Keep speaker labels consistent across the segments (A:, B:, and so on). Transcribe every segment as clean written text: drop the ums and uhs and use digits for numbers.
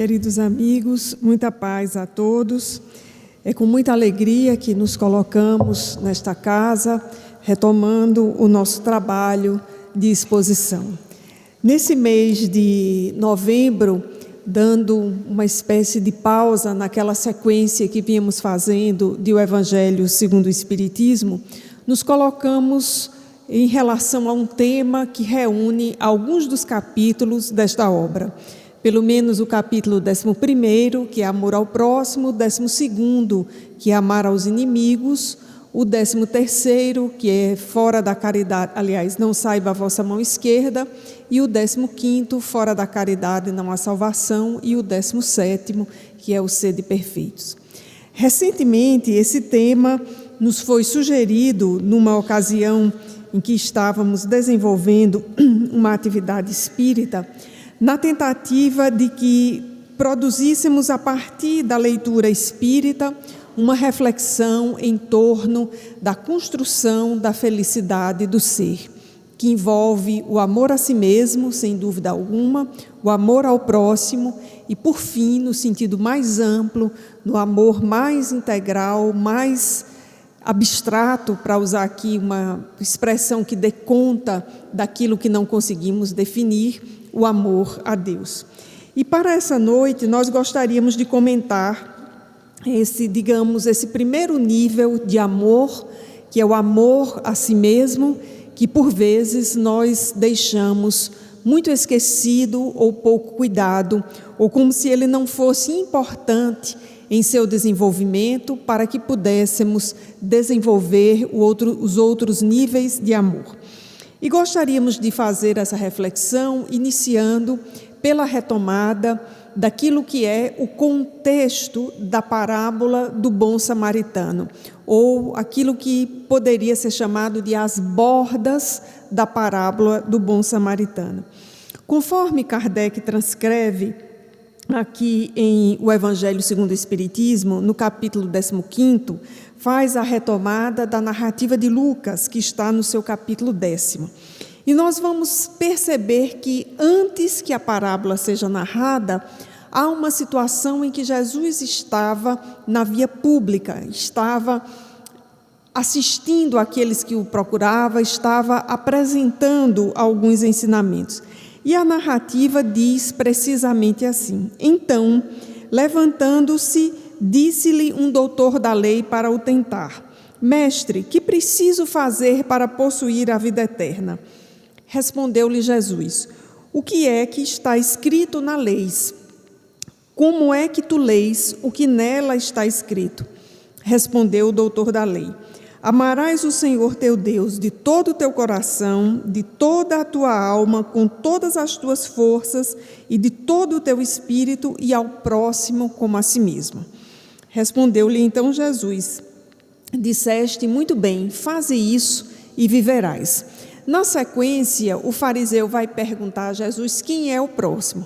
A: Queridos amigos, muita paz a todos. É com muita alegria que nos colocamos nesta casa, retomando o nosso trabalho de exposição. Nesse mês de novembro, dando uma espécie de pausa naquela sequência que vínhamos fazendo de o Evangelho segundo o Espiritismo, nos colocamos em relação a um tema que reúne alguns dos capítulos desta obra. Pelo menos o capítulo 11º, que é amor ao próximo, o 12º, que é amar aos inimigos, o 13º, que é fora da caridade, aliás, não saiba a vossa mão esquerda, e o 15º, fora da caridade não há salvação, e o 17º, que é o sede perfeitos. Recentemente, esse tema nos foi sugerido numa ocasião em que estávamos desenvolvendo uma atividade espírita, na tentativa de que produzíssemos, a partir da leitura espírita, uma reflexão em torno da construção da felicidade do ser, que envolve o amor a si mesmo, sem dúvida alguma, o amor ao próximo e, por fim, no sentido mais amplo, no amor mais integral, mais abstrato, para usar aqui uma expressão que dê conta daquilo que não conseguimos definir, o amor a Deus. E para essa noite nós gostaríamos de comentar esse primeiro nível de amor, que é o amor a si mesmo, que por vezes nós deixamos muito esquecido ou pouco cuidado, ou como se ele não fosse importante em seu desenvolvimento para que pudéssemos desenvolver os outros níveis de amor. E gostaríamos de fazer essa reflexão iniciando pela retomada daquilo que é o contexto da parábola do bom samaritano, ou aquilo que poderia ser chamado de as bordas da parábola do bom samaritano. Conforme Kardec transcreve aqui em O Evangelho segundo o Espiritismo, no capítulo 15º, faz a retomada da narrativa de Lucas, que está no seu capítulo 10º. E nós vamos perceber que, antes que a parábola seja narrada, há uma situação em que Jesus estava na via pública, estava assistindo aqueles que o procuravam, estava apresentando alguns ensinamentos. E a narrativa diz precisamente assim: então, levantando-se, disse-lhe um doutor da lei para o tentar: Mestre, que preciso fazer para possuir a vida eterna? Respondeu-lhe Jesus: o que é que está escrito na lei? Como é que tu lês o que nela está escrito? Respondeu o doutor da lei: amarás o Senhor teu Deus de todo o teu coração, de toda a tua alma, com todas as tuas forças e de todo o teu espírito, e ao próximo como a si mesmo. Respondeu-lhe então Jesus: disseste muito bem, faze isso e viverás. Na sequência, o fariseu vai perguntar a Jesus quem é o próximo.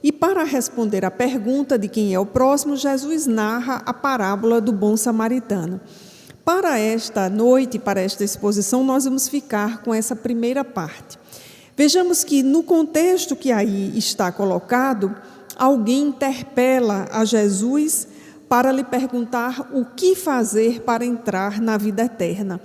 A: E para responder à pergunta de quem é o próximo, Jesus narra a parábola do bom samaritano. Para esta noite, para esta exposição, nós vamos ficar com essa primeira parte. Vejamos que no contexto que aí está colocado, alguém interpela a Jesus para lhe perguntar o que fazer para entrar na vida eterna.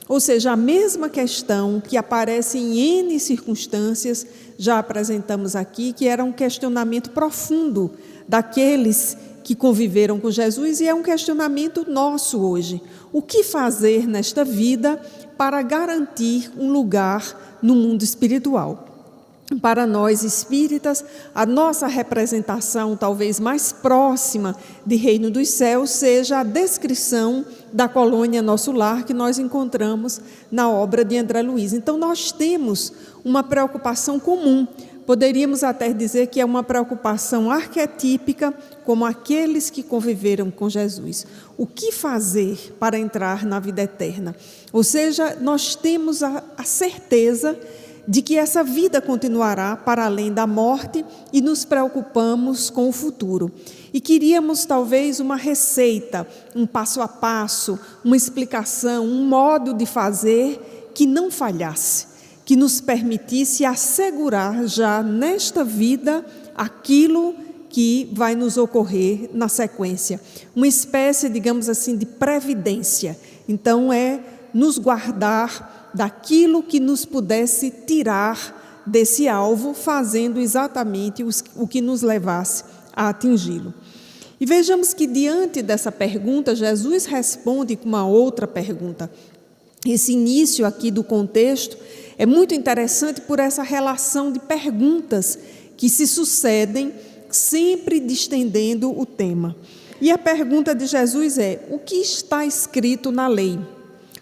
A: Ou seja, a mesma questão que aparece em N circunstâncias, já apresentamos aqui, que era um questionamento profundo daqueles que conviveram com Jesus, e é um questionamento nosso hoje. O que fazer nesta vida para garantir um lugar no mundo espiritual? Para nós espíritas, a nossa representação talvez mais próxima de Reino dos Céus seja a descrição da colônia Nosso Lar que nós encontramos na obra de André Luiz. Então nós temos uma preocupação comum, poderíamos até dizer que é uma preocupação arquetípica, como aqueles que conviveram com Jesus. O que fazer para entrar na vida eterna? Ou seja, nós temos a certeza de que essa vida continuará para além da morte e nos preocupamos com o futuro. E queríamos talvez uma receita, um passo a passo, uma explicação, um modo de fazer que não falhasse, que nos permitisse assegurar já nesta vida aquilo que vai nos ocorrer na sequência. Uma espécie, digamos assim, de previdência. Então, é nos guardar daquilo que nos pudesse tirar desse alvo, fazendo exatamente o que nos levasse a atingi-lo. E vejamos que, diante dessa pergunta, Jesus responde com uma outra pergunta. Esse início aqui do contexto é muito interessante por essa relação de perguntas que se sucedem, sempre distendendo o tema. E a pergunta de Jesus é: o que está escrito na lei?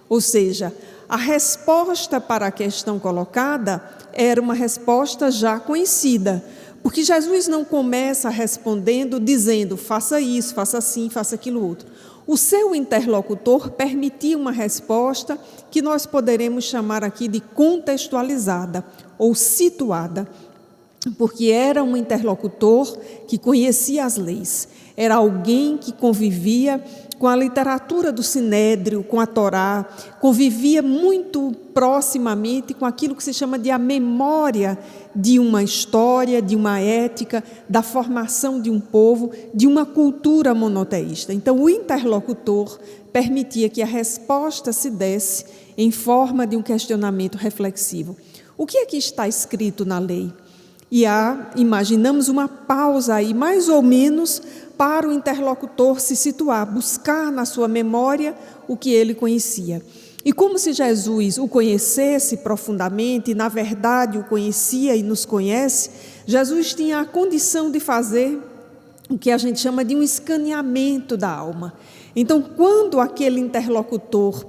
A: Ou seja, a resposta para a questão colocada era uma resposta já conhecida, porque Jesus não começa respondendo dizendo: faça isso, faça assim, faça aquilo outro. O seu interlocutor permitia uma resposta que nós poderemos chamar aqui de contextualizada ou situada, porque era um interlocutor que conhecia as leis, era alguém que convivia com a literatura do Sinédrio, com a Torá, convivia muito proximamente com aquilo que se chama de a memória de uma história, de uma ética, da formação de um povo, de uma cultura monoteísta. Então, o interlocutor permitia que a resposta se desse em forma de um questionamento reflexivo. O que é que está escrito na lei? E imaginamos uma pausa aí, mais ou menos, para o interlocutor se situar, buscar na sua memória o que ele conhecia. E como se Jesus o conhecesse profundamente, e na verdade o conhecia e nos conhece, Jesus tinha a condição de fazer o que a gente chama de um escaneamento da alma. Então, quando aquele interlocutor,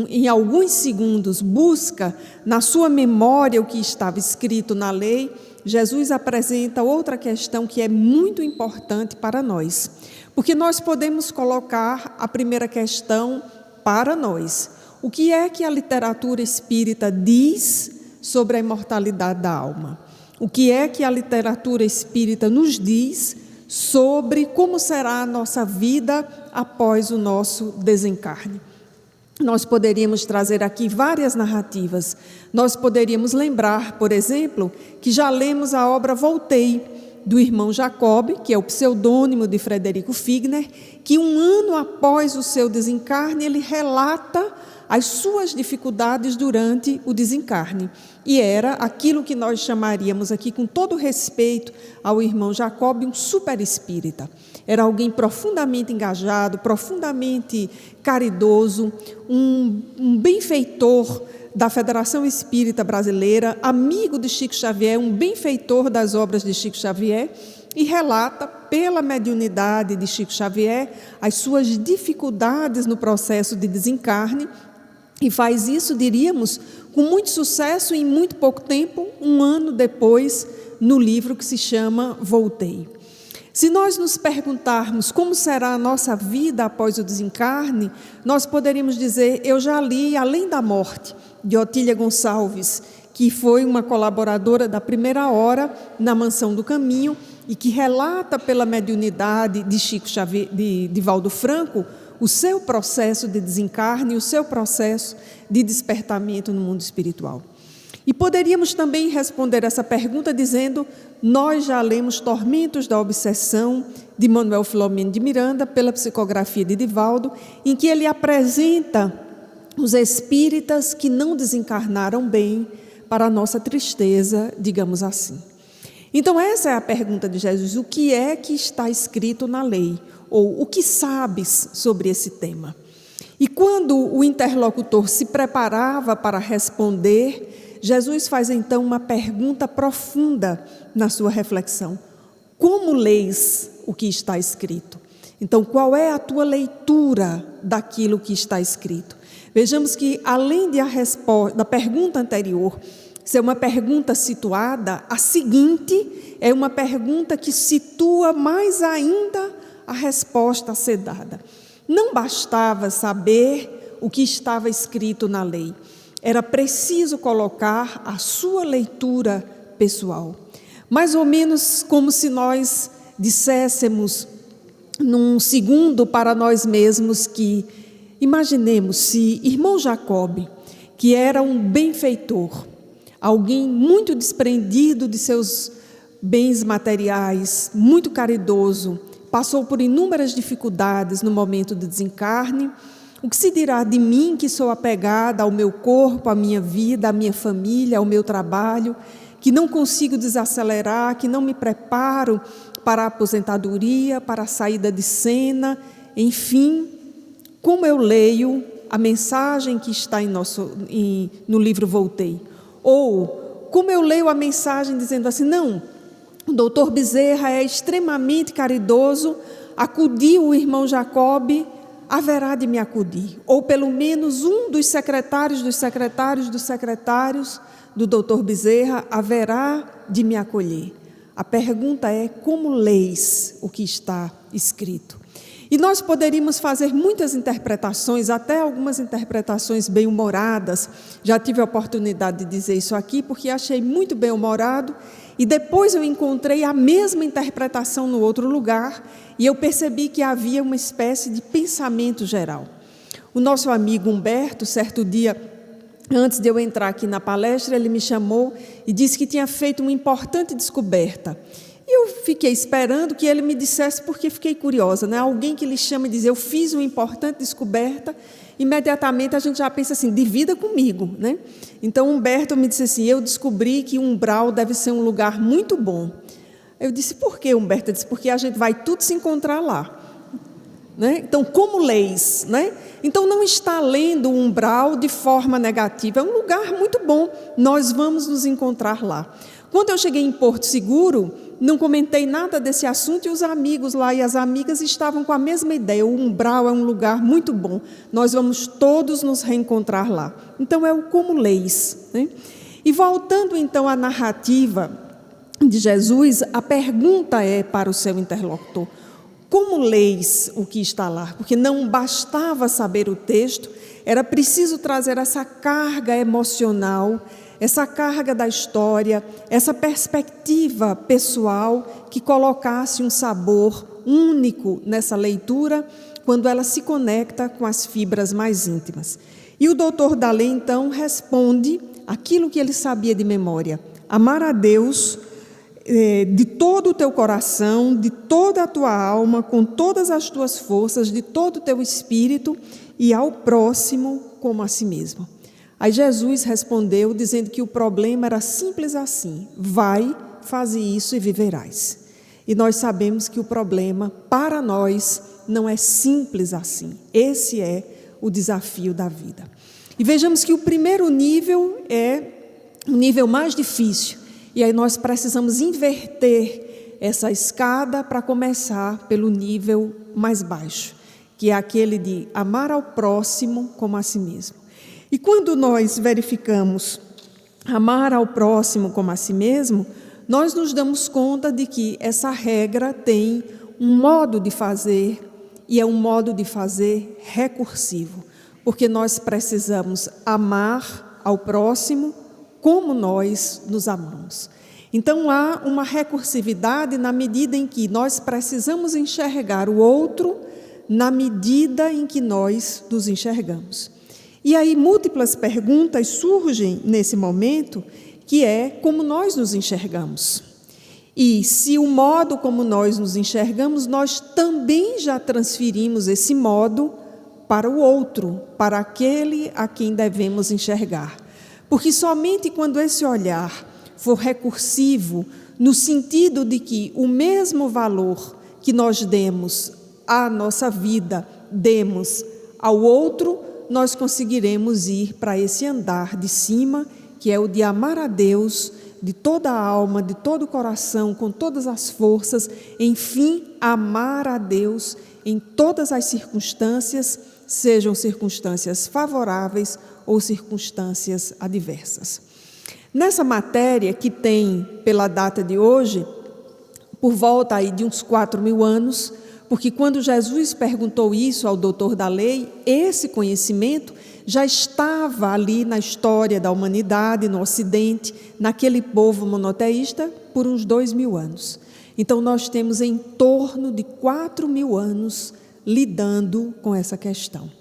A: em alguns segundos, busca na sua memória o que estava escrito na lei, Jesus apresenta outra questão que é muito importante para nós, porque nós podemos colocar a primeira questão para nós. O que é que a literatura espírita diz sobre a imortalidade da alma? O que é que a literatura espírita nos diz sobre como será a nossa vida após o nosso desencarne? Nós poderíamos trazer aqui várias narrativas. Nós poderíamos lembrar, por exemplo, que já lemos a obra Voltei, do irmão Jacob, que é o pseudônimo de Frederico Figner, que 1 ano após o seu desencarne, ele relata as suas dificuldades durante o desencarne. E era aquilo que nós chamaríamos aqui, com todo respeito ao irmão Jacob, um superespírita. Era alguém profundamente engajado, profundamente caridoso, um benfeitor da Federação Espírita Brasileira, amigo de Chico Xavier, um benfeitor das obras de Chico Xavier, e relata, pela mediunidade de Chico Xavier, as suas dificuldades no processo de desencarne, e faz isso, diríamos, com muito sucesso e em muito pouco tempo, 1 ano depois, no livro que se chama Voltei. Se nós nos perguntarmos como será a nossa vida após o desencarne, nós poderíamos dizer: eu já li Além da Morte, de Otília Gonçalves, que foi uma colaboradora da primeira hora na Mansão do Caminho e que relata pela mediunidade de Chico Xavier, de Divaldo Franco, o seu processo de desencarne, o seu processo de despertamento no mundo espiritual. E poderíamos também responder essa pergunta dizendo: nós já lemos Tormentos da Obsessão, de Manuel Filomeno de Miranda, pela psicografia de Divaldo, em que ele apresenta os espíritas que não desencarnaram bem, para a nossa tristeza, digamos assim. Então, essa é a pergunta de Jesus: o que é que está escrito na lei? Ou o que sabes sobre esse tema? E quando o interlocutor se preparava para responder, Jesus faz então uma pergunta profunda na sua reflexão: como leis o que está escrito? Então, qual é a tua leitura daquilo que está escrito? Vejamos que, além de da pergunta anterior ser uma pergunta situada, a seguinte é uma pergunta que situa mais ainda a resposta a ser dada. Não bastava saber o que estava escrito na lei, era preciso colocar a sua leitura pessoal. Mais ou menos como se nós disséssemos num segundo para nós mesmos que, imaginemos se irmão Jacob, que era um benfeitor, alguém muito desprendido de seus bens materiais, muito caridoso, passou por inúmeras dificuldades no momento do desencarne. O que se dirá de mim, que sou apegada ao meu corpo, à minha vida, à minha família, ao meu trabalho, que não consigo desacelerar, que não me preparo para a aposentadoria, para a saída de cena, enfim, como eu leio a mensagem que está no livro Voltei? Ou como eu leio a mensagem dizendo assim, não, o doutor Bezerra é extremamente caridoso, acudiu o irmão Jacob, haverá de me acudir. Ou pelo menos um dos secretários do doutor Bezerra haverá de me acolher. A pergunta é, como leis o que está escrito? E nós poderíamos fazer muitas interpretações, até algumas interpretações bem-humoradas. Já tive a oportunidade de dizer isso aqui, porque achei muito bem-humorado, e depois eu encontrei a mesma interpretação no outro lugar, e eu percebi que havia uma espécie de pensamento geral. O nosso amigo Humberto, certo dia, antes de eu entrar aqui na palestra, ele me chamou e disse que tinha feito uma importante descoberta. E eu fiquei esperando que ele me dissesse, porque fiquei curiosa, né? Alguém que lhe chama e diz, eu fiz uma importante descoberta, imediatamente a gente já pensa assim, divida comigo, né? Então Humberto me disse assim, eu descobri que o umbral deve ser um lugar muito bom. Eu disse, por que, Humberto? Ele disse, porque a gente vai tudo se encontrar lá. Né? Então, como leis, né? Então não está lendo o umbral de forma negativa, é um lugar muito bom, nós vamos nos encontrar lá. Quando eu cheguei em Porto Seguro, não comentei nada desse assunto, e os amigos lá e as amigas estavam com a mesma ideia, o umbral é um lugar muito bom, nós vamos todos nos reencontrar lá. Então é o como leis, né? E voltando então à narrativa de Jesus, a pergunta é para o seu interlocutor, como leis o que está lá? Porque não bastava saber o texto, era preciso trazer essa carga emocional, essa carga da história, essa perspectiva pessoal que colocasse um sabor único nessa leitura, quando ela se conecta com as fibras mais íntimas. E o doutor Daley, então, responde aquilo que ele sabia de memória: amar a Deus de todo o teu coração, de toda a tua alma, com todas as tuas forças, de todo o teu espírito, e ao próximo como a si mesmo. Aí Jesus respondeu dizendo que o problema era simples assim: vai, faze isso e viverás. E nós sabemos que o problema para nós não é simples assim. Esse é o desafio da vida. E vejamos que o primeiro nível é o nível mais difícil. E aí nós precisamos inverter essa escada para começar pelo nível mais baixo, que é aquele de amar ao próximo como a si mesmo. E quando nós verificamos amar ao próximo como a si mesmo, nós nos damos conta de que essa regra tem um modo de fazer, e é um modo de fazer recursivo, porque nós precisamos amar ao próximo como nós nos amamos. Então há uma recursividade na medida em que nós precisamos enxergar o outro na medida em que nós nos enxergamos. E aí múltiplas perguntas surgem nesse momento, que é como nós nos enxergamos. E se o modo como nós nos enxergamos, nós também já transferimos esse modo para o outro, para aquele a quem devemos enxergar. Porque somente quando esse olhar for recursivo, no sentido de que o mesmo valor que nós demos à nossa vida, demos ao outro, nós conseguiremos ir para esse andar de cima, que é o de amar a Deus de toda a alma, de todo o coração, com todas as forças, enfim, amar a Deus em todas as circunstâncias, sejam circunstâncias favoráveis ou circunstâncias adversas. Nessa matéria, que tem, pela data de hoje, por volta aí de uns 4.000 anos, porque quando Jesus perguntou isso ao doutor da lei, esse conhecimento já estava ali na história da humanidade, no Ocidente, naquele povo monoteísta, por uns 2.000 anos. Então, nós temos em torno de 4.000 anos lidando com essa questão.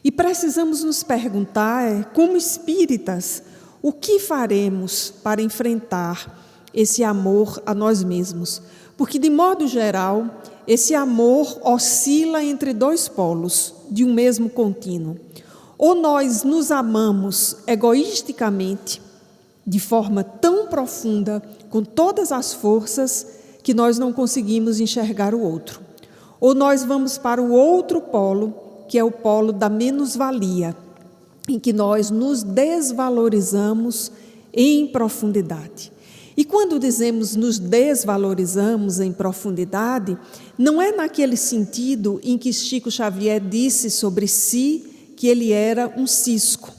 A: E precisamos nos perguntar, como espíritas, o que faremos para enfrentar esse amor a nós mesmos. Porque, de modo geral, esse amor oscila entre dois polos de um mesmo contínuo. Ou nós nos amamos egoisticamente, de forma tão profunda, com todas as forças, que nós não conseguimos enxergar o outro. Ou nós vamos para o outro polo, que é o polo da menos-valia, em que nós nos desvalorizamos em profundidade. E quando dizemos nos desvalorizamos em profundidade, não é naquele sentido em que Chico Xavier disse sobre si que ele era um cisco.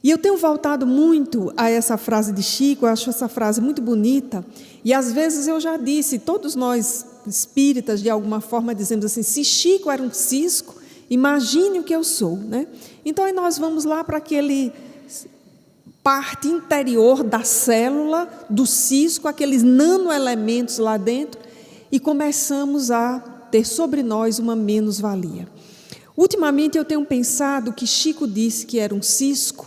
A: E eu tenho voltado muito a essa frase de Chico, eu acho essa frase muito bonita, e às vezes eu já disse, todos nós espíritas de alguma forma dizemos assim, se Chico era um cisco, imagine o que eu sou, né? Então aí nós vamos lá para aquele parte interior da célula, do cisco, aqueles nanoelementos lá dentro, e começamos a ter sobre nós uma menos-valia. Ultimamente eu tenho pensado que Chico disse que era um cisco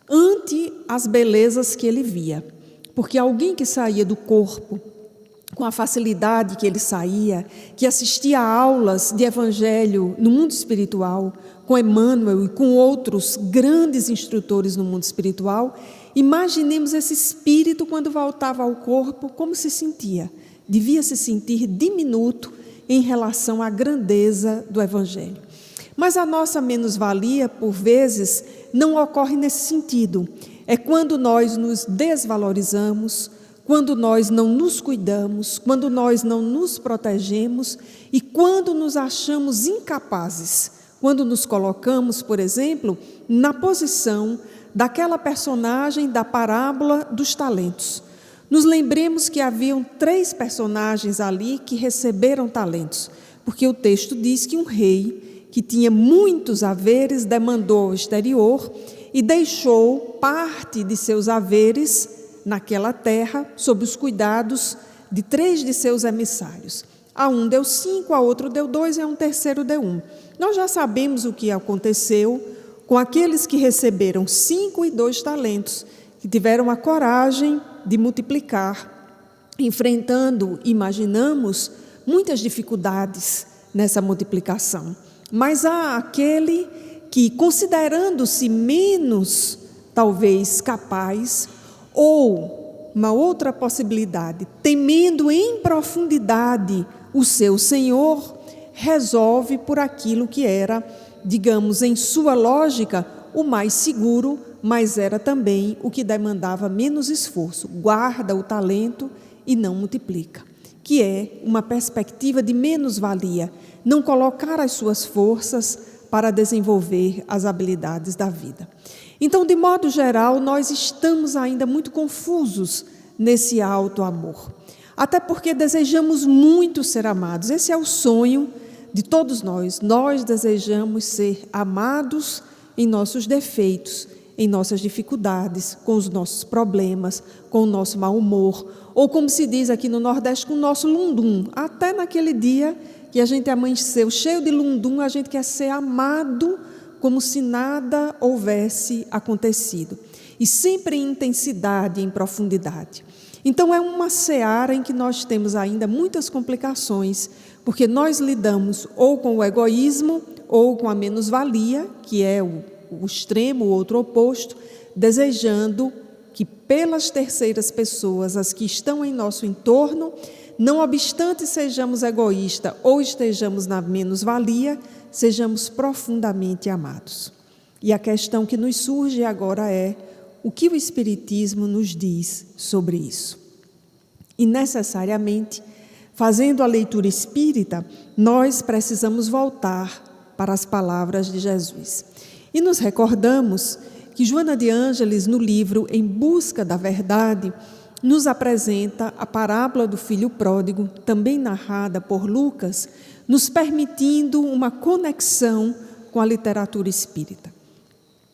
A: ante as belezas que ele via, porque alguém que saía do corpo com a facilidade que ele saía, que assistia a aulas de evangelho no mundo espiritual, com Emmanuel e com outros grandes instrutores no mundo espiritual, imaginemos esse espírito quando voltava ao corpo, como se sentia. Devia se sentir diminuto em relação à grandeza do evangelho. Mas a nossa menos-valia, por vezes, não ocorre nesse sentido. É quando nós nos desvalorizamos, quando nós não nos cuidamos, quando nós não nos protegemos e quando nos achamos incapazes, quando nos colocamos, por exemplo, na posição daquela personagem da parábola dos talentos. Nos lembremos que haviam 3 personagens ali que receberam talentos, porque o texto diz que um rei que tinha muitos haveres demandou ao exterior e deixou parte de seus haveres naquela terra, sob os cuidados de 3 de seus emissários. A um deu 5, a outro deu 2 e a um terceiro deu 1. Nós já sabemos o que aconteceu com aqueles que receberam 5 e 2 talentos, que tiveram a coragem de multiplicar, enfrentando, imaginamos, muitas dificuldades nessa multiplicação. Mas há aquele que, considerando-se menos, talvez, capaz, ou uma outra possibilidade, temendo em profundidade o seu Senhor, resolve por aquilo que era, digamos, em sua lógica, o mais seguro, mas era também o que demandava menos esforço. Guarda o talento e não multiplica, que é uma perspectiva de menos-valia, não colocar as suas forças para desenvolver as habilidades da vida. Então, de modo geral, nós estamos ainda muito confusos nesse alto amor. Até porque desejamos muito ser amados. Esse é o sonho de todos nós. Nós desejamos ser amados em nossos defeitos, em nossas dificuldades, com os nossos problemas, com o nosso mau humor, ou como se diz aqui no Nordeste, com o nosso lundum. Até naquele dia que a gente amanheceu cheio de lundum, a gente quer ser amado como se nada houvesse acontecido. E sempre em intensidade, em profundidade. Então é uma seara em que nós temos ainda muitas complicações, porque nós lidamos ou com o egoísmo ou com a menos-valia, que é o extremo, o outro oposto, desejando que pelas terceiras pessoas, as que estão em nosso entorno, não obstante sejamos egoístas ou estejamos na menos-valia, sejamos profundamente amados. E a questão que nos surge agora é: o que o Espiritismo nos diz sobre isso? E necessariamente, fazendo a leitura espírita, nós precisamos voltar para as palavras de Jesus. E nos recordamos que Joana de Ângeles, no livro Em Busca da Verdade, nos apresenta a parábola do filho pródigo, também narrada por Lucas, nos permitindo uma conexão com a literatura espírita.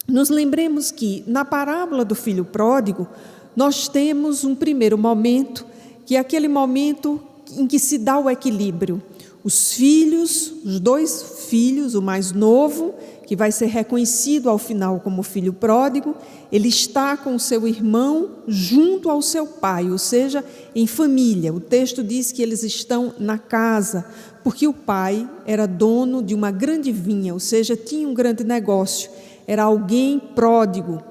A: Nos lembremos que, na parábola do filho pródigo, nós temos um primeiro momento, que é aquele momento em que se dá o equilíbrio. Os filhos, os 2 filhos, o mais novo, que vai ser reconhecido ao final como filho pródigo, ele está com o seu irmão junto ao seu pai, ou seja, em família. O texto diz que eles estão na casa, porque o pai era dono de uma grande vinha, ou seja, tinha um grande negócio, era alguém pródigo.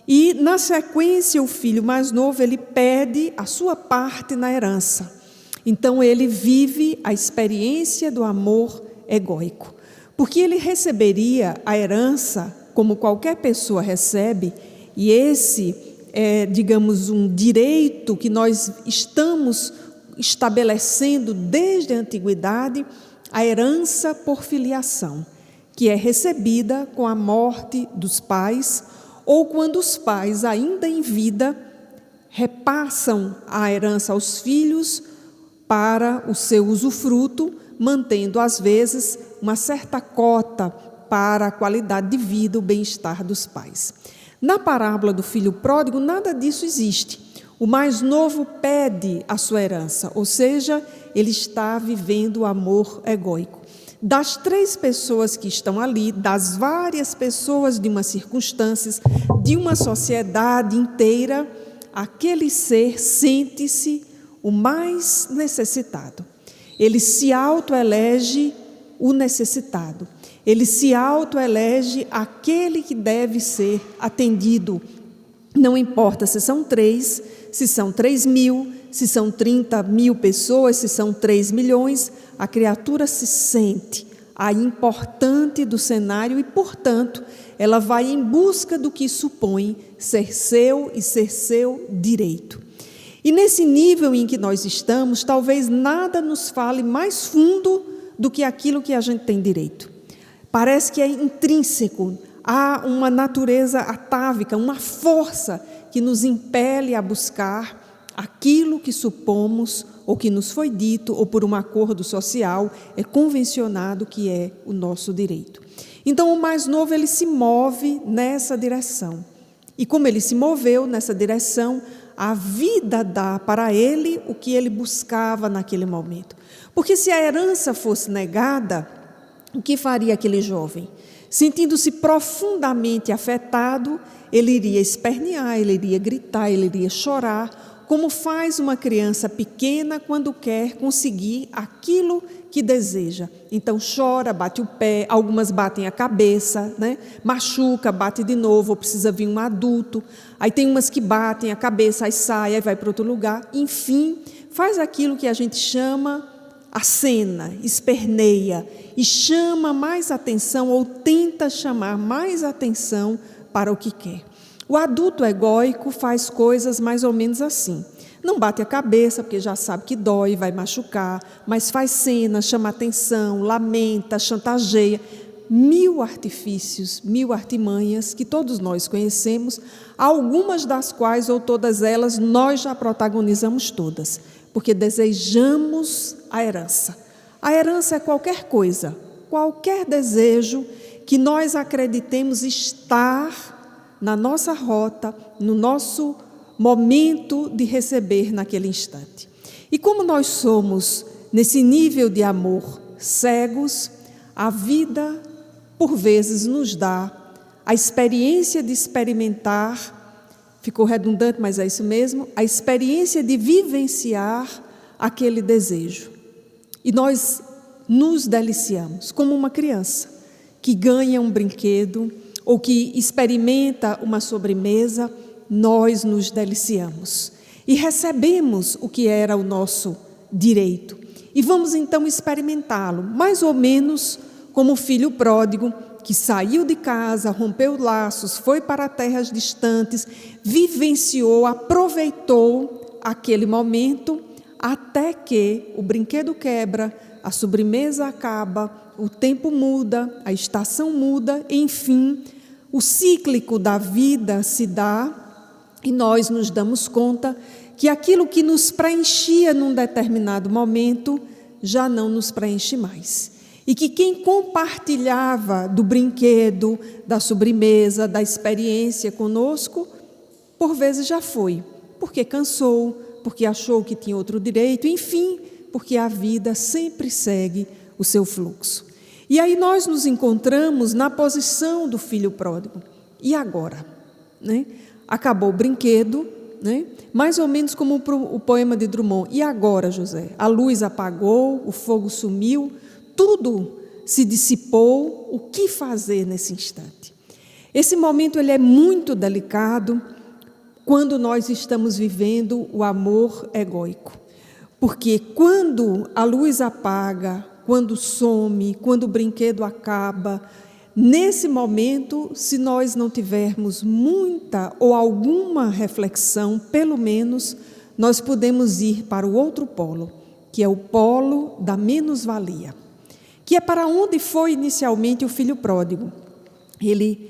A: E, na sequência, o filho mais novo, ele pede a sua parte na herança. Então, ele vive a experiência do amor egóico, porque ele receberia a herança como qualquer pessoa recebe, e esse é, digamos, um direito que nós estamos estabelecendo desde a antiguidade, a herança por filiação, que é recebida com a morte dos pais, ou quando os pais, ainda em vida, repassam a herança aos filhos para o seu usufruto, mantendo, às vezes, uma certa cota para a qualidade de vida, o bem-estar dos pais. Na parábola do filho pródigo, nada disso existe. O mais novo pede a sua herança, ou seja, ele está vivendo o amor egóico. Das 3 pessoas que estão ali, das várias pessoas de uma circunstância, de uma sociedade inteira, aquele ser sente-se o mais necessitado. Ele se autoelege o necessitado. Ele se autoelege aquele que deve ser atendido. Não importa se são 3, se são 3.000, se são 30.000 pessoas, se são 3 milhões, a criatura se sente a importante do cenário e, portanto, ela vai em busca do que supõe ser seu e ser seu direito. E nesse nível em que nós estamos, talvez nada nos fale mais fundo do que aquilo que a gente tem direito. Parece que é intrínseco, há uma natureza atávica, uma força que nos impele a buscar aquilo que supomos, ou que nos foi dito, ou por um acordo social, é convencionado que é o nosso direito. Então, o mais novo, ele se move nessa direção. E como ele se moveu nessa direção, a vida dá para ele o que ele buscava naquele momento. Porque se a herança fosse negada, o que faria aquele jovem? Sentindo-se profundamente afetado, ele iria espernear, ele iria gritar, ele iria chorar, como faz uma criança pequena quando quer conseguir aquilo que deseja. Então chora, bate o pé, algumas batem a cabeça, né? Machuca, bate de novo, ou precisa vir um adulto. Aí tem umas que batem a cabeça, aí sai, aí vai para outro lugar. Enfim, faz aquilo que a gente chama acena, esperneia e chama mais atenção ou tenta chamar mais atenção para o que quer. O adulto egóico faz coisas mais ou menos assim. Não bate a cabeça porque já sabe que dói, vai machucar, mas faz cena, chama atenção, lamenta, chantageia. 1000 artifícios, 1000 artimanhas que todos nós conhecemos, algumas das quais ou todas elas nós já protagonizamos todas. Porque desejamos a herança. A herança é qualquer coisa, qualquer desejo que nós acreditemos estar na nossa rota, no nosso momento de receber naquele instante. E como nós somos, nesse nível de amor, cegos, a vida, por vezes, nos dá a experiência de experimentar. Ficou redundante, mas é isso mesmo, a experiência de vivenciar aquele desejo. E nós nos deliciamos, como uma criança que ganha um brinquedo ou que experimenta uma sobremesa, nós nos deliciamos e recebemos o que era o nosso direito. E vamos então experimentá-lo, mais ou menos como o filho pródigo, que saiu de casa, rompeu laços, foi para terras distantes, vivenciou, aproveitou aquele momento, até que o brinquedo quebra, a sobremesa acaba, o tempo muda, a estação muda, enfim, o cíclico da vida se dá e nós nos damos conta que aquilo que nos preenchia num determinado momento já não nos preenche mais. E que quem compartilhava do brinquedo, da sobremesa, da experiência conosco, por vezes já foi, porque cansou, porque achou que tinha outro direito, enfim, porque a vida sempre segue o seu fluxo. E aí nós nos encontramos na posição do filho pródigo. E agora? Né? Acabou o brinquedo, né? Mais ou menos como o poema de Drummond. E agora, José? A luz apagou, o fogo sumiu, tudo se dissipou. O que fazer nesse instante? Esse momento ele é muito delicado quando nós estamos vivendo o amor egóico. Porque quando a luz apaga, quando some, quando o brinquedo acaba, nesse momento, se nós não tivermos muita ou alguma reflexão, pelo menos, nós podemos ir para o outro polo, que é o polo da menos-valia, que é para onde foi inicialmente o filho pródigo. Ele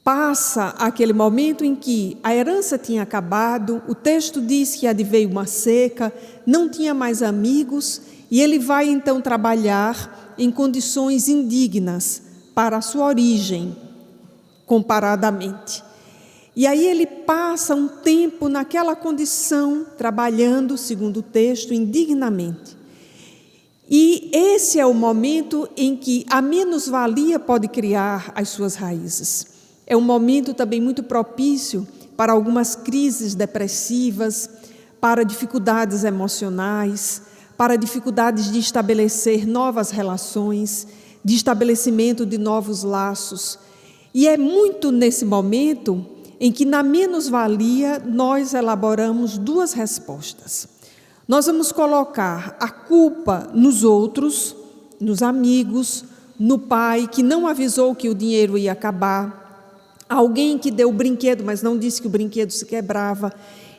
A: passa aquele momento em que a herança tinha acabado, o texto diz que adveio uma seca, não tinha mais amigos, e ele vai então trabalhar em condições indignas para a sua origem, comparadamente. E aí ele passa um tempo naquela condição, trabalhando, segundo o texto, indignamente. E esse é o momento em que a menos-valia pode criar as suas raízes. É um momento também muito propício para algumas crises depressivas, para dificuldades emocionais, para dificuldades de estabelecer novas relações, de estabelecimento de novos laços. E é muito nesse momento em que, na menos-valia, nós elaboramos duas respostas. Nós vamos colocar a culpa nos outros, nos amigos, no pai que não avisou que o dinheiro ia acabar, alguém que deu o brinquedo, mas não disse que o brinquedo se quebrava.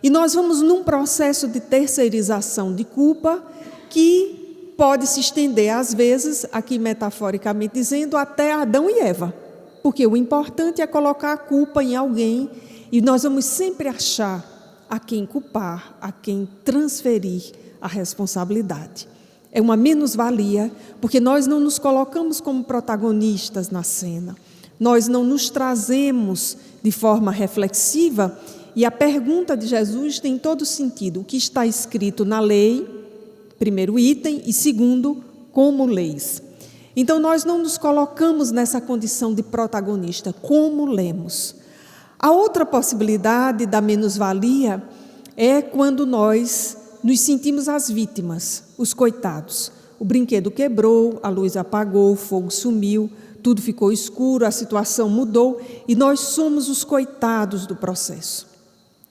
A: E nós vamos num processo de terceirização de culpa que pode se estender, às vezes, aqui metaforicamente dizendo, até Adão e Eva. Porque o importante é colocar a culpa em alguém e nós vamos sempre achar a quem culpar, a quem transferir a responsabilidade. É uma menos-valia, porque nós não nos colocamos como protagonistas na cena. Nós não nos trazemos de forma reflexiva, e a pergunta de Jesus tem todo sentido. O que está escrito na lei, primeiro item, e segundo, como leis. Então, nós não nos colocamos nessa condição de protagonista, como lemos. A outra possibilidade da menos-valia é quando nós nos sentimos as vítimas, os coitados. O brinquedo quebrou, a luz apagou, o fogo sumiu, tudo ficou escuro, a situação mudou e nós somos os coitados do processo.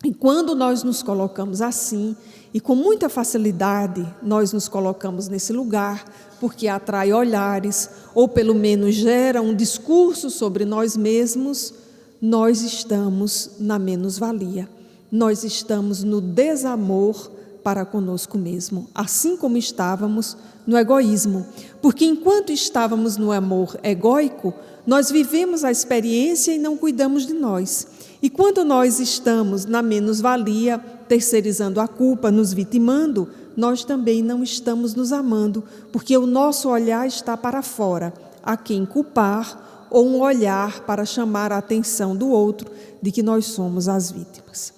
A: E quando nós nos colocamos assim, e com muita facilidade nós nos colocamos nesse lugar, porque atrai olhares, ou pelo menos gera um discurso sobre nós mesmos, nós estamos na menos-valia. Nós estamos no desamor para conosco mesmo, assim como estávamos no egoísmo. Porque enquanto estávamos no amor egóico, nós vivemos a experiência e não cuidamos de nós. E quando nós estamos na menos-valia, terceirizando a culpa, nos vitimando, nós também não estamos nos amando, porque o nosso olhar está para fora, a quem culpar, ou um olhar para chamar a atenção do outro de que nós somos as vítimas.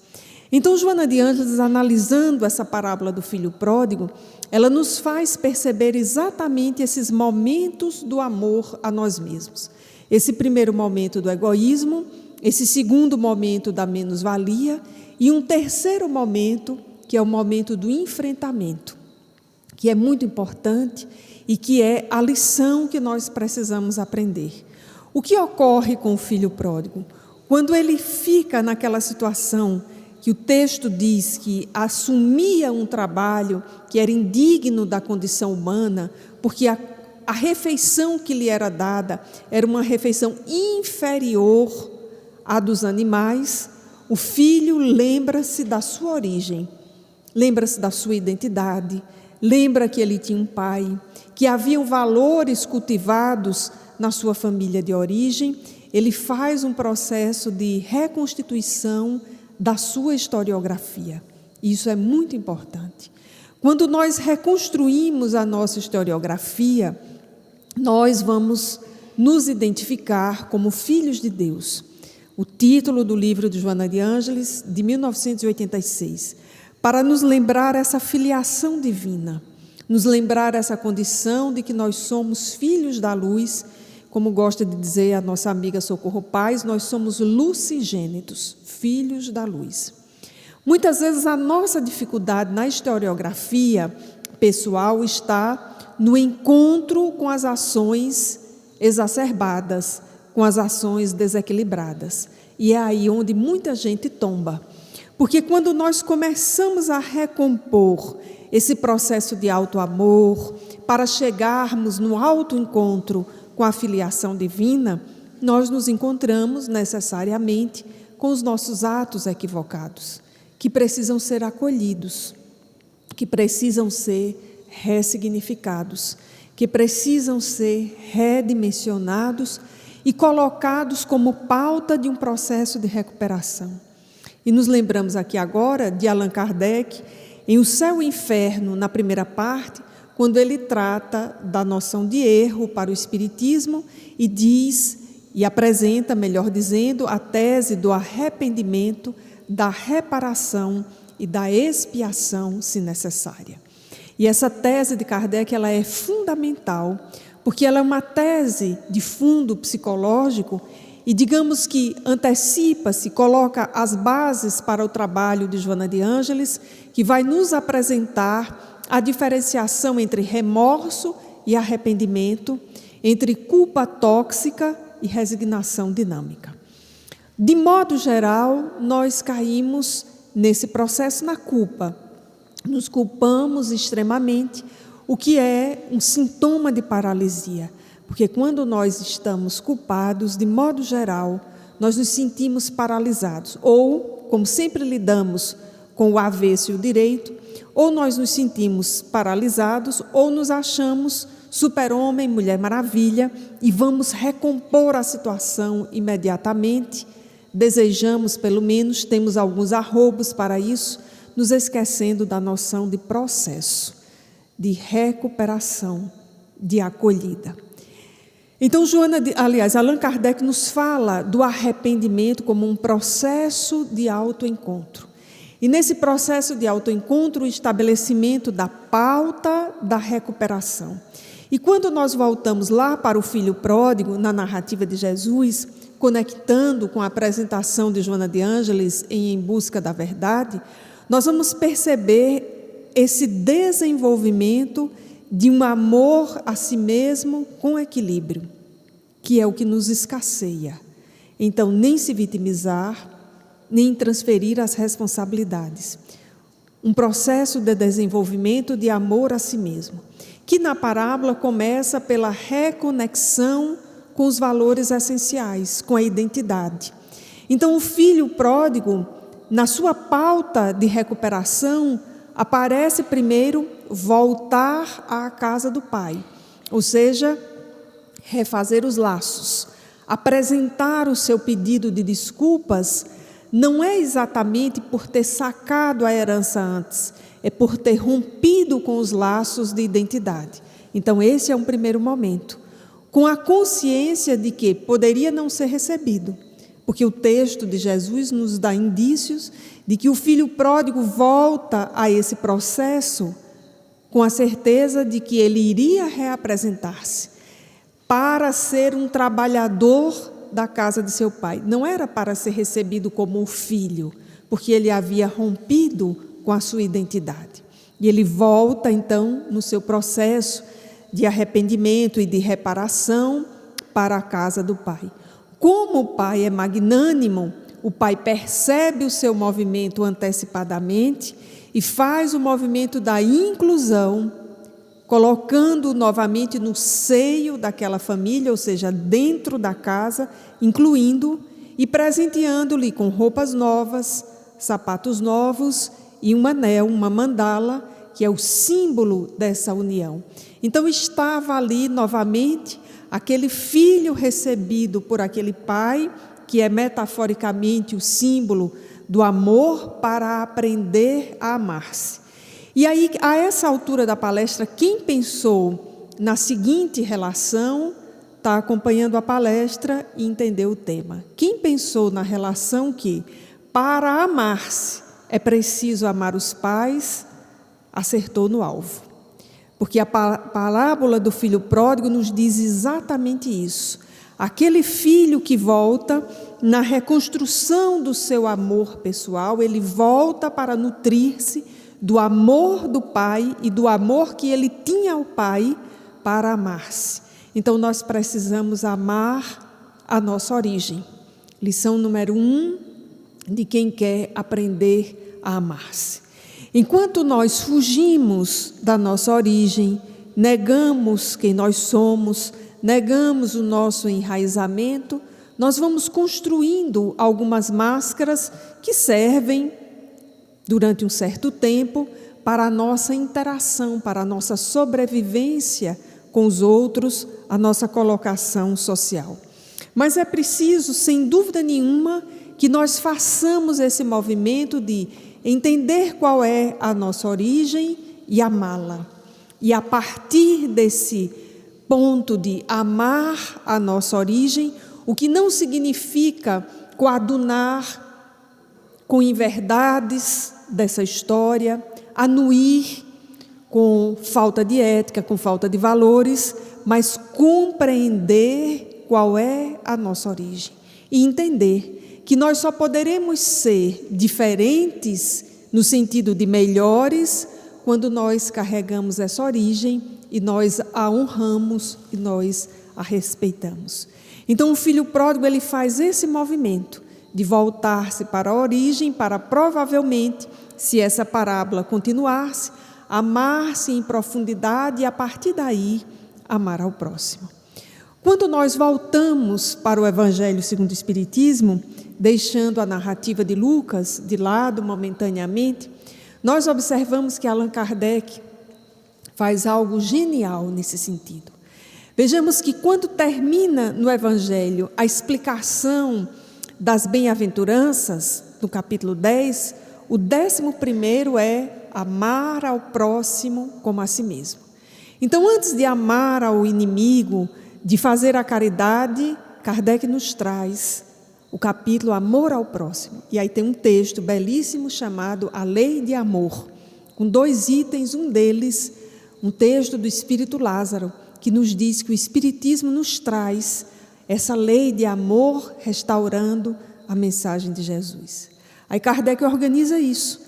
A: Então, Joana de Ângeles, analisando essa parábola do filho pródigo, ela nos faz perceber exatamente esses momentos do amor a nós mesmos. Esse primeiro momento do egoísmo, esse segundo momento da menos-valia e um terceiro momento, que é o momento do enfrentamento, que é muito importante e que é a lição que nós precisamos aprender. O que ocorre com o filho pródigo? Quando ele fica naquela situação que o texto diz que assumia um trabalho que era indigno da condição humana, porque a refeição que lhe era dada era uma refeição inferior à dos animais, o filho lembra-se da sua origem, lembra-se da sua identidade, lembra que ele tinha um pai, que haviam valores cultivados na sua família de origem. Ele faz um processo de reconstituição da sua historiografia. Isso é muito importante. Quando nós reconstruímos a nossa historiografia, nós vamos nos identificar como filhos de Deus. O título do livro de Joana de Ângeles, de 1986, para nos lembrar essa filiação divina. nos lembrar essa condição de que nós somos filhos da luz, como gosta de dizer a nossa amiga Socorro Paz, nós somos lucigênitos, filhos da luz. Muitas vezes a nossa dificuldade na historiografia pessoal está no encontro com as ações exacerbadas, com as ações desequilibradas. E é aí onde muita gente tomba. Porque quando nós começamos a recompor esse processo de auto-amor, para chegarmos no auto-encontro com a filiação divina, nós nos encontramos necessariamente com os nossos atos equivocados, que precisam ser acolhidos, que precisam ser ressignificados, que precisam ser redimensionados e colocados como pauta de um processo de recuperação. E nos lembramos aqui agora de Allan Kardec, em O Céu e o Inferno, na primeira parte, quando ele trata da noção de erro para o Espiritismo e diz, e apresenta, melhor dizendo, a tese do arrependimento, da reparação e da expiação, se necessária. E essa tese de Kardec, ela é fundamental, porque ela é uma tese de fundo psicológico e, digamos que antecipa-se, coloca as bases para o trabalho de Joana de Ângeles, que vai nos apresentar a diferenciação entre remorso e arrependimento, entre culpa tóxica e resignação dinâmica. De modo geral, nós caímos nesse processo na culpa. Nos culpamos extremamente, o que é um sintoma de paralisia. Porque quando nós estamos culpados, de modo geral, nós nos sentimos paralisados. Ou, como sempre lidamos com o avesso e o direito, ou nós nos sentimos paralisados, ou nos achamos super-homem, mulher maravilha, e vamos recompor a situação imediatamente. Desejamos, pelo menos, temos alguns arrobos para isso, nos esquecendo da noção de processo, de recuperação, de acolhida. Então, Allan Kardec nos fala do arrependimento como um processo de autoencontro. E nesse processo de autoencontro, o estabelecimento da pauta da recuperação. E quando nós voltamos lá para o filho pródigo, na narrativa de Jesus, conectando com a apresentação de Joana de Ângeles em Busca da Verdade, nós vamos perceber esse desenvolvimento de um amor a si mesmo com equilíbrio, que é o que nos escasseia. Então, nem se vitimizar, nem transferir as responsabilidades. Um processo de desenvolvimento de amor a si mesmo, que na parábola começa pela reconexão com os valores essenciais, com a identidade. Então, o filho pródigo, na sua pauta de recuperação, aparece primeiro voltar à casa do pai, ou seja, refazer os laços, apresentar o seu pedido de desculpas, não é exatamente por ter sacado a herança antes, é por ter rompido com os laços de identidade. Então esse é um primeiro momento, com a consciência de que poderia não ser recebido, porque o texto de Jesus nos dá indícios de que o filho pródigo volta a esse processo com a certeza de que ele iria reapresentar-se para ser um trabalhador da casa de seu pai. Não era para ser recebido como um filho, porque ele havia rompido com a sua identidade. E ele volta, então, no seu processo de arrependimento e de reparação para a casa do pai. Como o pai é magnânimo, o pai percebe o seu movimento antecipadamente e faz o movimento da inclusão, colocando-o novamente no seio daquela família, ou seja, dentro da casa, incluindo e presenteando-lhe com roupas novas, sapatos novos e um anel, uma mandala, que é o símbolo dessa união. Então estava ali novamente aquele filho recebido por aquele pai, que é metaforicamente o símbolo do amor para aprender a amar-se. E aí, a essa altura da palestra, quem pensou na seguinte relação, está acompanhando a palestra e entendeu o tema. Quem pensou na relação que, para amar-se, é preciso amar os pais, acertou no alvo. porque a parábola do filho pródigo nos diz exatamente isso. Aquele filho que volta, na reconstrução do seu amor pessoal, ele volta para nutrir-se do amor do pai e do amor que ele tinha ao pai para amar-se. Então nós precisamos amar a nossa origem. Lição número 1 de quem quer aprender a amar-se. Enquanto nós fugimos da nossa origem, negamos quem nós somos, negamos o nosso enraizamento, nós vamos construindo algumas máscaras que servem durante um certo tempo para a nossa interação, para a nossa sobrevivência com os outros, a nossa colocação social. Mas é preciso, sem dúvida nenhuma, que nós façamos esse movimento de entender qual é a nossa origem e amá-la. E a partir desse ponto de amar a nossa origem, o que não significa coadunar com inverdades dessa história, anuir com falta de ética, com falta de valores, mas compreender qual é a nossa origem e entender que nós só poderemos ser diferentes no sentido de melhores quando nós carregamos essa origem e nós a honramos e nós a respeitamos. Então o filho pródigo ele faz esse movimento de voltar-se para a origem, para provavelmente, se essa parábola continuar-se, amar-se em profundidade e a partir daí amar ao próximo. Quando nós voltamos para o Evangelho segundo o Espiritismo, deixando a narrativa de Lucas de lado momentaneamente, nós observamos que Allan Kardec faz algo genial nesse sentido. Vejamos que quando termina no Evangelho a explicação das bem-aventuranças, no capítulo 10, o 11º é amar ao próximo como a si mesmo. Então, antes de amar ao inimigo, de fazer a caridade, Kardec nos traz o capítulo Amor ao Próximo. E aí tem um texto belíssimo chamado A Lei de Amor, com 2 itens, um deles, um texto do Espírito Lázaro, que nos diz que o Espiritismo nos traz essa lei de amor restaurando a mensagem de Jesus. Aí Kardec organiza isso.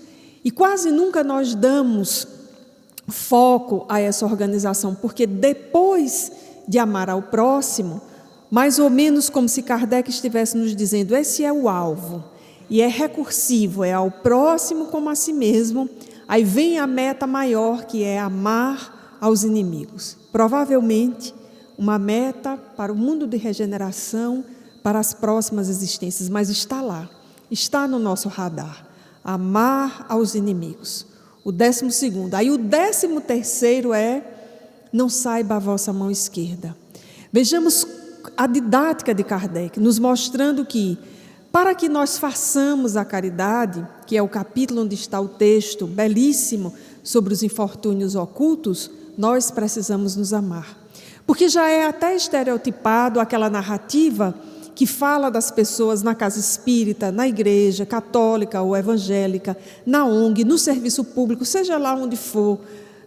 A: E quase nunca nós damos foco a essa organização, porque depois de amar ao próximo, mais ou menos como se Kardec estivesse nos dizendo, esse é o alvo, e é recursivo, é ao próximo como a si mesmo, aí vem a meta maior, que é amar aos inimigos. Provavelmente, uma meta para o mundo de regeneração, para as próximas existências, mas está lá, está no nosso radar, amar aos inimigos. O 12º, aí o 13º é, não saiba a vossa mão esquerda. Vejamos a didática de Kardec, nos mostrando que, para que nós façamos a caridade, que é o capítulo onde está o texto belíssimo sobre os infortúnios ocultos, nós precisamos nos amar. Porque já é até estereotipado aquela narrativa que fala das pessoas na casa espírita, na igreja católica ou evangélica, na ONG, no serviço público, seja lá onde for,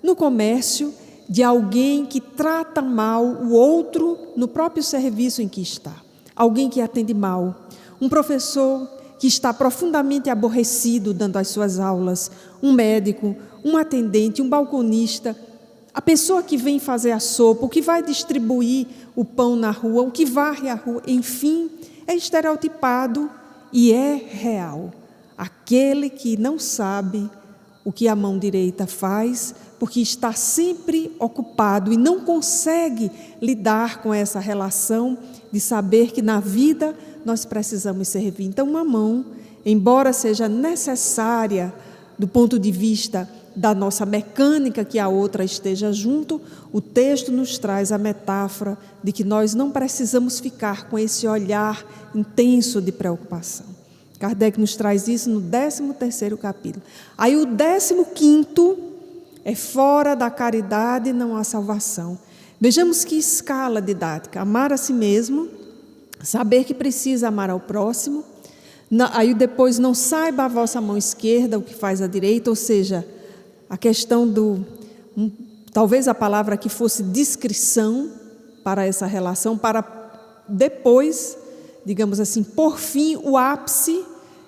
A: no comércio, de alguém que trata mal o outro no próprio serviço em que está. Alguém que atende mal, um professor que está profundamente aborrecido dando as suas aulas, um médico, um atendente, um balconista, a pessoa que vem fazer a sopa, o que vai distribuir o pão na rua, o que varre a rua, enfim, é estereotipado e é real. Aquele que não sabe o que a mão direita faz, porque está sempre ocupado e não consegue lidar com essa relação de saber que na vida nós precisamos servir. Então, uma mão, embora seja necessária do ponto de vista da nossa mecânica que a outra esteja junto, o texto nos traz a metáfora de que nós não precisamos ficar com esse olhar intenso de preocupação. Kardec nos traz isso no 13º capítulo. Aí o 15º é fora da caridade não há salvação. Vejamos que escala didática. Amar a si mesmo, saber que precisa amar ao próximo. Aí depois não saiba a vossa mão esquerda o que faz a direita, ou seja, a questão do talvez a palavra que fosse discrição para essa relação, para depois, digamos assim, por fim, o ápice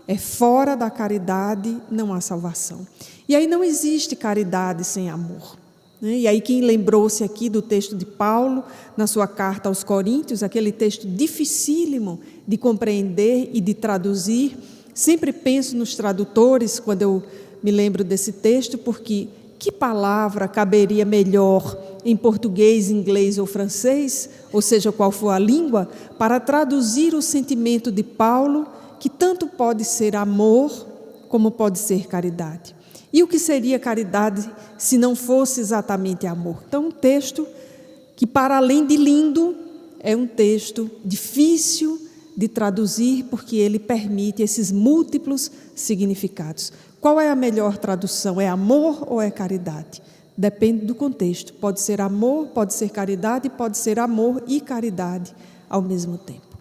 A: é fora da caridade não há salvação. E aí não existe caridade sem amor. E aí quem lembrou-se aqui do texto de Paulo, na sua carta aos Coríntios, aquele texto dificílimo de compreender e de traduzir, sempre penso nos tradutores quando eu me lembro desse texto, porque que palavra caberia melhor em português, inglês ou francês, ou seja, qual for a língua, para traduzir o sentimento de Paulo, que tanto pode ser amor como pode ser caridade. E o que seria caridade se não fosse exatamente amor? Então, um texto que, para além de lindo, é um texto difícil de traduzir, porque ele permite esses múltiplos significados. Qual é a melhor tradução? É amor ou é caridade? Depende do contexto. Pode ser amor, pode ser caridade, pode ser amor e caridade ao mesmo tempo.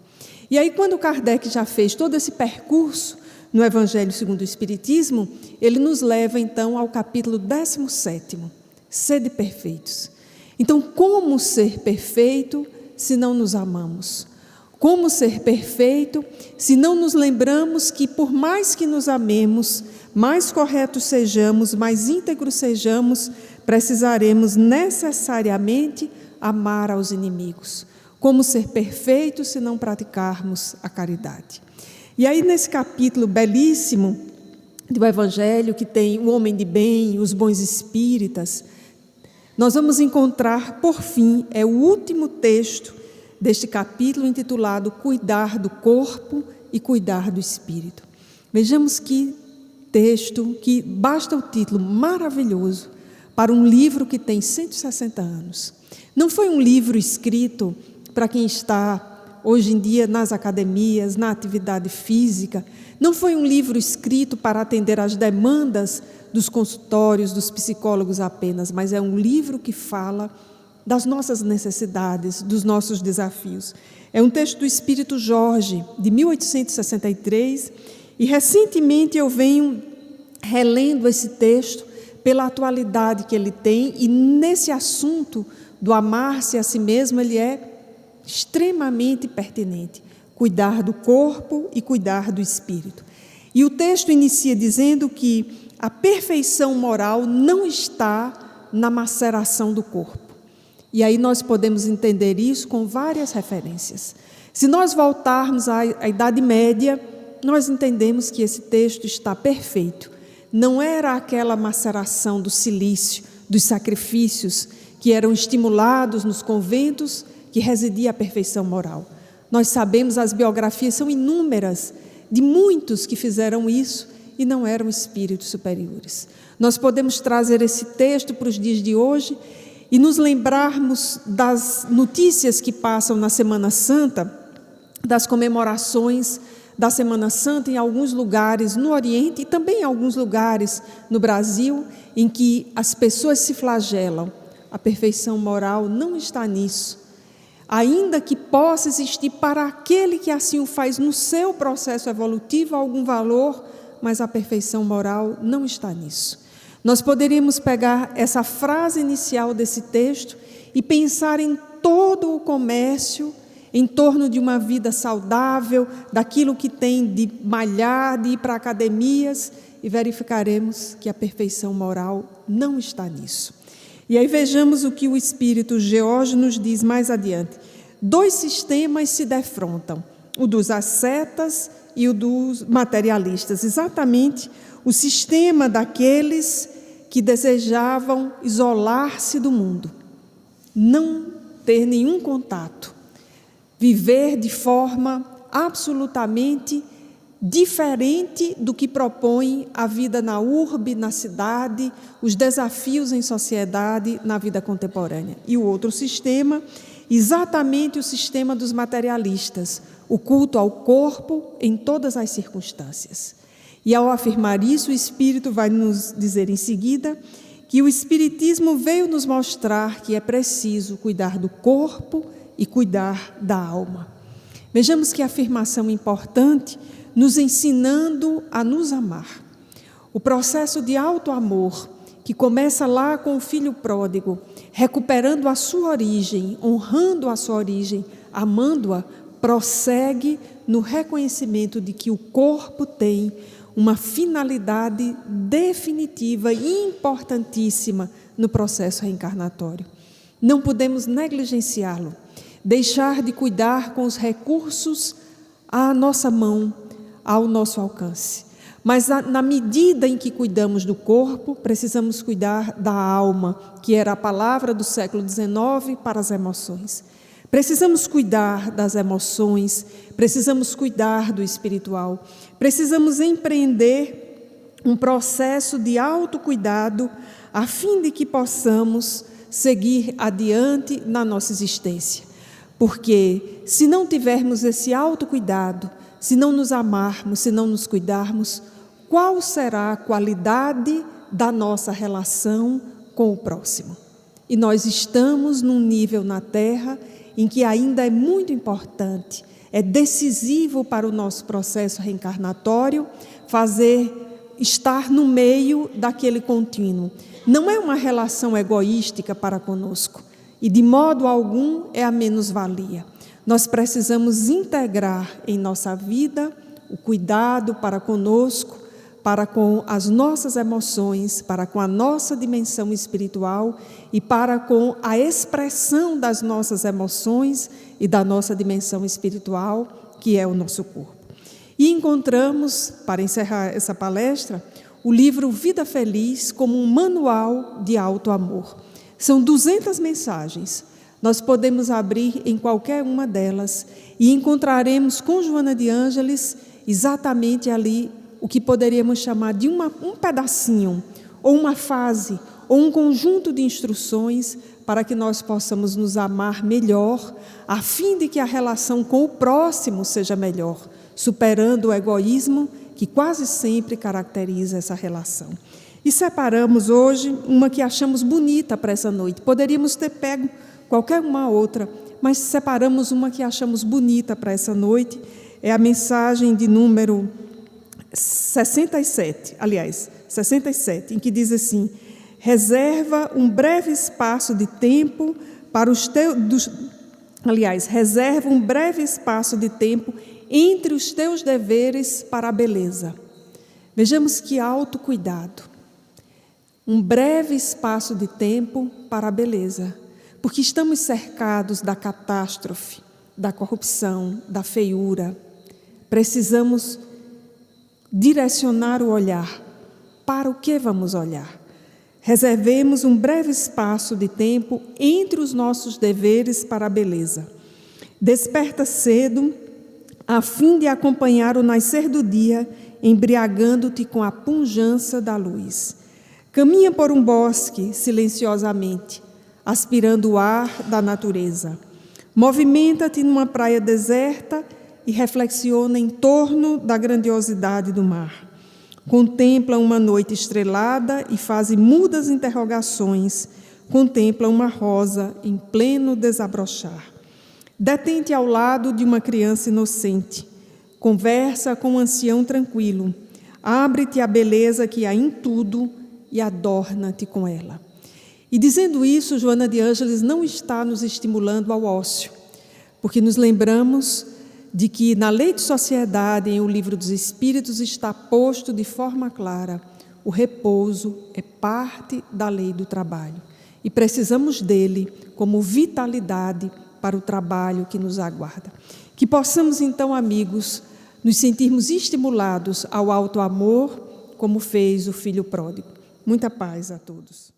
A: E aí, quando Kardec já fez todo esse percurso no Evangelho segundo o Espiritismo, ele nos leva, então, ao capítulo 17, Sede perfeitos. Então, como ser perfeito se não nos amamos? Como ser perfeito se não nos lembramos que, por mais que nos amemos, mais corretos sejamos, mais íntegros sejamos, precisaremos necessariamente amar aos inimigos. Como ser perfeito se não praticarmos a caridade? E aí, nesse capítulo belíssimo do Evangelho, que tem o homem de bem, os bons espíritas, nós vamos encontrar, por fim, é o último texto deste capítulo intitulado Cuidar do Corpo e Cuidar do Espírito. Vejamos que texto, que basta o título maravilhoso para um livro que tem 160 anos. Não foi um livro escrito para quem está hoje em dia nas academias, na atividade física. Não foi um livro escrito para atender às demandas dos consultórios, dos psicólogos apenas, mas é um livro que fala das nossas necessidades, dos nossos desafios. É um texto do Espírito Jorge, de 1863, e recentemente eu venho relendo esse texto pela atualidade que ele tem, e nesse assunto do amar-se a si mesmo, ele é extremamente pertinente. Cuidar do corpo e cuidar do espírito. E o texto inicia dizendo que a perfeição moral não está na maceração do corpo. E aí nós podemos entender isso com várias referências. Se nós voltarmos à Idade Média, nós entendemos que esse texto está perfeito. Não era aquela maceração do silício, dos sacrifícios que eram estimulados nos conventos que residia a perfeição moral. Nós sabemos, as biografias são inúmeras de muitos que fizeram isso e não eram espíritos superiores. Nós podemos trazer esse texto para os dias de hoje e nos lembrarmos das notícias que passam na Semana Santa, das comemorações da Semana Santa em alguns lugares no Oriente e também em alguns lugares no Brasil, em que as pessoas se flagelam. A perfeição moral não está nisso. Ainda que possa existir para aquele que assim o faz no seu processo evolutivo algum valor, mas a perfeição moral não está nisso. Nós poderíamos pegar essa frase inicial desse texto e pensar em todo o comércio em torno de uma vida saudável, daquilo que tem de malhar, de ir para academias, e verificaremos que a perfeição moral não está nisso. E aí vejamos o que o Espírito George nos diz mais adiante. 2 sistemas se defrontam, o dos ascetas e o dos materialistas. Exatamente o sistema daqueles que desejavam isolar-se do mundo, não ter nenhum contato, viver de forma absolutamente diferente do que propõe a vida na urbe, na cidade, os desafios em sociedade, na vida contemporânea. E o outro sistema, exatamente o sistema dos materialistas, o culto ao corpo em todas as circunstâncias. E ao afirmar isso, o Espírito vai nos dizer em seguida que o Espiritismo veio nos mostrar que é preciso cuidar do corpo e cuidar da alma. Vejamos que afirmação importante, nos ensinando a nos amar. O processo de autoamor que começa lá com o filho pródigo, recuperando a sua origem, honrando a sua origem, amando-a, prossegue no reconhecimento de que o corpo tem uma finalidade definitiva e importantíssima no processo reencarnatório. Não podemos negligenciá-lo, deixar de cuidar com os recursos à nossa mão, ao nosso alcance. Mas na medida em que cuidamos do corpo, precisamos cuidar da alma, que era a palavra do século XIX para as emoções. Precisamos cuidar das emoções, precisamos cuidar do espiritual, precisamos empreender um processo de autocuidado a fim de que possamos seguir adiante na nossa existência. Porque se não tivermos esse autocuidado, se não nos amarmos, se não nos cuidarmos, qual será a qualidade da nossa relação com o próximo? E nós estamos num nível na Terra em que ainda é muito importante, é decisivo para o nosso processo reencarnatório estar no meio daquele contínuo. Não é uma relação egoística para conosco e de modo algum é a menos-valia. Nós precisamos integrar em nossa vida o cuidado para conosco, para com as nossas emoções, para com a nossa dimensão espiritual e para com a expressão das nossas emoções e da nossa dimensão espiritual, que é o nosso corpo. E encontramos, para encerrar essa palestra, o livro Vida Feliz como um manual de auto-amor. São 200 mensagens. Nós podemos abrir em qualquer uma delas e encontraremos com Joana de Ângeles exatamente ali o que poderíamos chamar de um pedacinho, ou uma fase, ou um conjunto de instruções para que nós possamos nos amar melhor, a fim de que a relação com o próximo seja melhor, superando o egoísmo que quase sempre caracteriza essa relação. E separamos hoje uma que achamos bonita para essa noite. Poderíamos ter pego qualquer uma outra, mas separamos uma que achamos bonita para essa noite. É a mensagem de número 67, em que diz assim: reserva um breve espaço de tempo para reserva um breve espaço de tempo entre os teus deveres para a beleza. Vejamos que autocuidado. Um breve espaço de tempo para a beleza, porque estamos cercados da catástrofe, da corrupção, da feiura. Precisamos direcionar o olhar. Para o que vamos olhar? Reservemos um breve espaço de tempo entre os nossos deveres para a beleza. Desperta cedo, a fim de acompanhar o nascer do dia, embriagando-te com a pujança da luz. Caminha por um bosque silenciosamente, aspirando o ar da natureza. Movimenta-te numa praia deserta e reflexiona em torno da grandiosidade do mar. Contempla uma noite estrelada e faz mudas interrogações. Contempla uma rosa em pleno desabrochar. Detente ao lado de uma criança inocente. Conversa com um ancião tranquilo. Abre-te à beleza que há em tudo e adorna-te com ela. E dizendo isso, Joana de Ângeles não está nos estimulando ao ócio, porque nos lembramos de que na Lei de Sociedade, em O Livro dos Espíritos, está posto de forma clara: o repouso é parte da lei do trabalho e precisamos dele como vitalidade para o trabalho que nos aguarda. Que possamos então, amigos, nos sentirmos estimulados ao auto-amor, como fez o filho pródigo. Muita paz a todos.